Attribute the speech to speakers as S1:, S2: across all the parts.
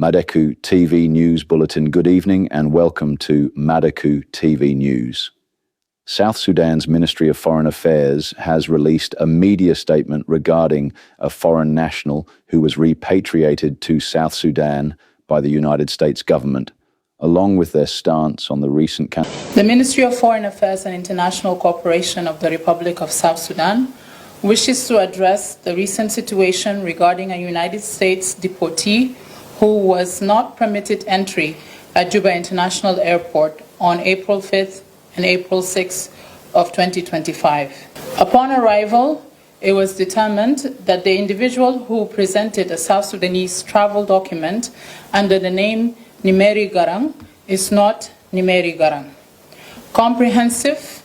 S1: Madeku TV News Bulletin. Good evening and welcome to Madeku TV News. South Sudan's Ministry of Foreign Affairs has released a media statement regarding a foreign national who was repatriated to South Sudan by the United States government, along with their stance on the recent
S2: The Ministry of Foreign Affairs and International Cooperation of the Republic of South Sudan wishes to address the recent situation regarding a United States deportee who was not permitted entry at Juba International Airport on April 5th and April 6th of 2025. Upon arrival, it was determined that the individual who presented a South Sudanese travel document under the name Nimeri Garang is not Nimeri Garang. Comprehensive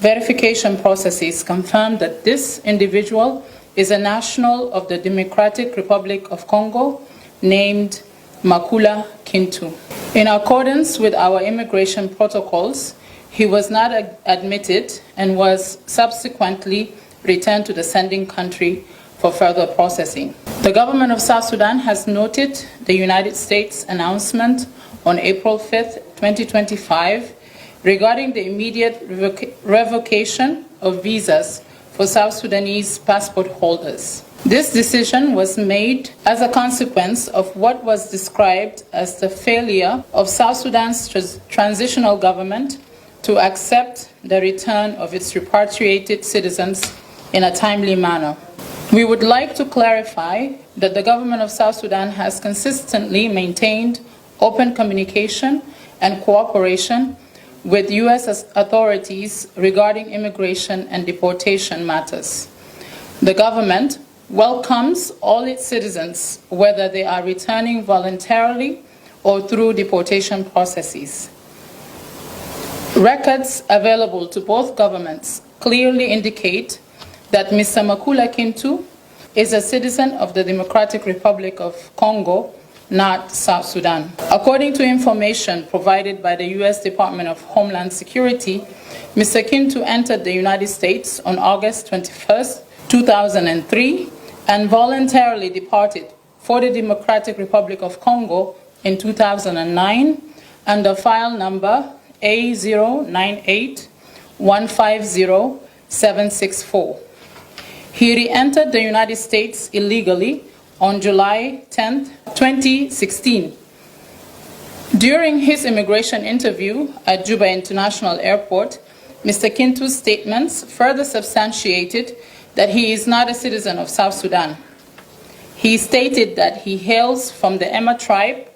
S2: verification processes confirmed that this individual is a national of the Democratic Republic of Congo named Makula Kintu. In accordance with our immigration protocols, he was not admitted and was subsequently returned to the sending country for further processing. The government of South Sudan has noted the United States announcement on April 5th, 2025, regarding the immediate revocation of visas for South Sudanese passport holders. This decision was made as a consequence of what was described as the failure of South Sudan's transitional government to accept the return of its repatriated citizens in a timely manner. We would like to clarify that the government of South Sudan has consistently maintained open communication and cooperation with U.S. authorities regarding immigration and deportation matters. The government welcomes all its citizens, whether they are returning voluntarily or through deportation processes. Records available to both governments clearly indicate that Mr. Makula Kintu is a citizen of the Democratic Republic of Congo, not South Sudan. According to information provided by the U.S. Department of Homeland Security, Mr. Kintu entered the United States on August 21st, 2003, and voluntarily departed for the Democratic Republic of Congo in 2009 under file number A098150-764. He re-entered the United States illegally on July 10, 2016. During his immigration interview at Juba International Airport, Mr. Kintu's statements further substantiated that he is not a citizen of South Sudan. He stated that he hails from the Emma tribe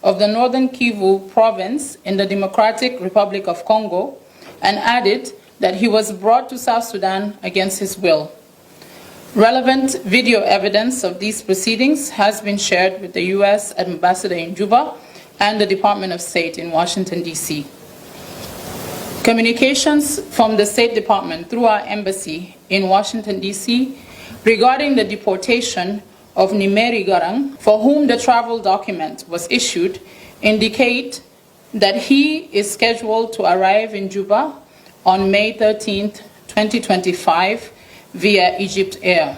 S2: of the Northern Kivu province in the Democratic Republic of Congo, and added that he was brought to South Sudan against his will. Relevant video evidence of these proceedings has been shared with the U.S. Ambassador in Juba and the Department of State in Washington, D.C. Communications from the State Department through our embassy in Washington, D.C. regarding the deportation of Nimeri Garang, for whom the travel document was issued, indicate that he is scheduled to arrive in Juba on May 13, 2025 via Egypt Air.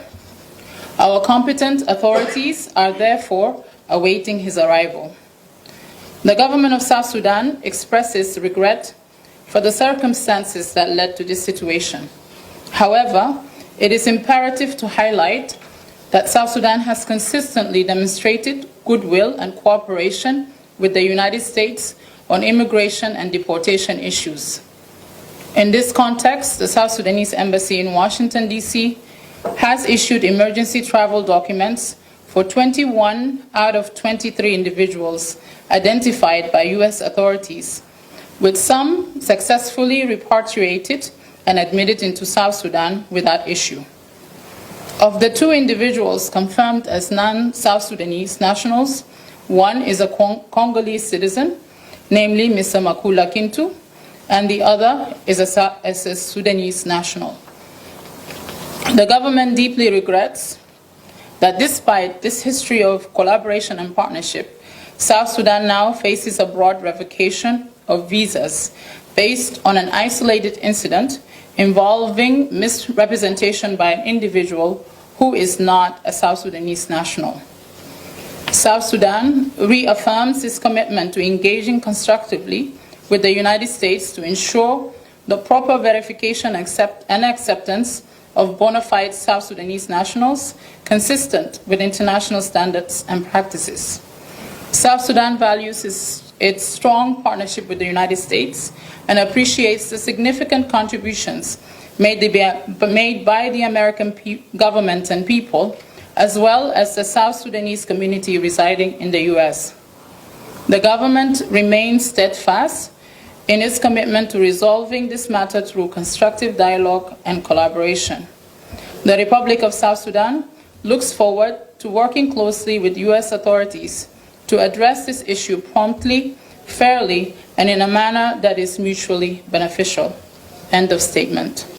S2: Our competent authorities are therefore awaiting his arrival. The government of South Sudan expresses regret for the circumstances that led to this situation. However, it is imperative to highlight that South Sudan has consistently demonstrated goodwill and cooperation with the United States on immigration and deportation issues. In this context, the South Sudanese Embassy in Washington, D.C. has issued emergency travel documents for 21 out of 23 individuals identified by U.S. authorities, with some successfully repatriated and admitted into South Sudan without issue. Of the two individuals confirmed as non-South Sudanese nationals, one is a Congolese citizen, namely Mr. Makula Kintu, and the other is a Sudanese national. The government deeply regrets that despite this history of collaboration and partnership, South Sudan now faces a broad revocation of visas based on an isolated incident involving misrepresentation by an individual who is not a South Sudanese national. South Sudan reaffirms its commitment to engaging constructively with the United States to ensure the proper verification and acceptance of bona fide South Sudanese nationals consistent with international standards and practices. South Sudan values its strong partnership with the United States and appreciates the significant contributions made by the American government and people, as well as the South Sudanese community residing in the U.S. The government remains steadfast in its commitment to resolving this matter through constructive dialogue and collaboration. The Republic of South Sudan looks forward to working closely with U.S. authorities to address this issue promptly, fairly, and in a manner that is mutually beneficial. End of statement.